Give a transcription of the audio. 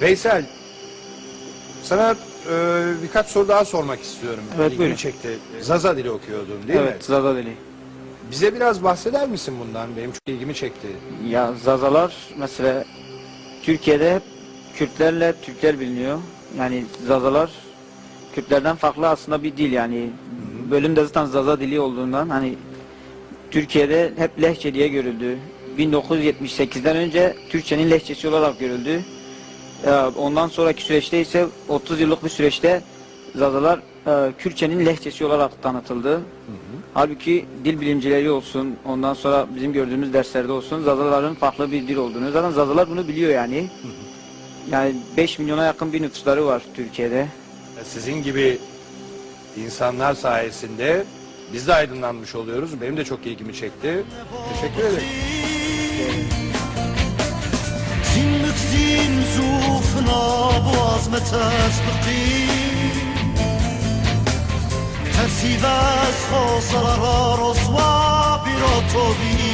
Veysel, sana birkaç soru daha sormak istiyorum. Evet, İlgimi buyurun. çekti. Zaza dili okuyordun değil mi? Evet, Zaza dili. Bize biraz bahseder misin bundan? Benim çok ilgimi çekti. Ya Zazalar mesela Türkiye'de hep Kürtlerle Türkler biliniyor. Yani Zazalar Kürtlerden farklı aslında bir dil yani. Bölümde zaten Zaza dili olduğundan hani Türkiye'de hep lehçe diye görüldü. 1978'den önce Türkçenin lehçesi olarak görüldü. Ondan sonraki süreçte ise 30 yıllık bir süreçte Zazalar Kürtçenin lehçesi olarak tanıtıldı. Halbuki dil bilimcileri olsun, ondan sonra bizim gördüğümüz derslerde olsun Zazaların farklı bir dil olduğunu. Zaten Zazalar bunu biliyor yani. Yani 5 milyona yakın bir nüfusları var Türkiye'de. Sizin gibi insanlar sayesinde biz de aydınlanmış oluyoruz. Benim de çok ilgimi çekti. Teşekkür ederim. زين زين زوفنا بوازم تسبقي ترسيب از خسر رسوا بيراتوبي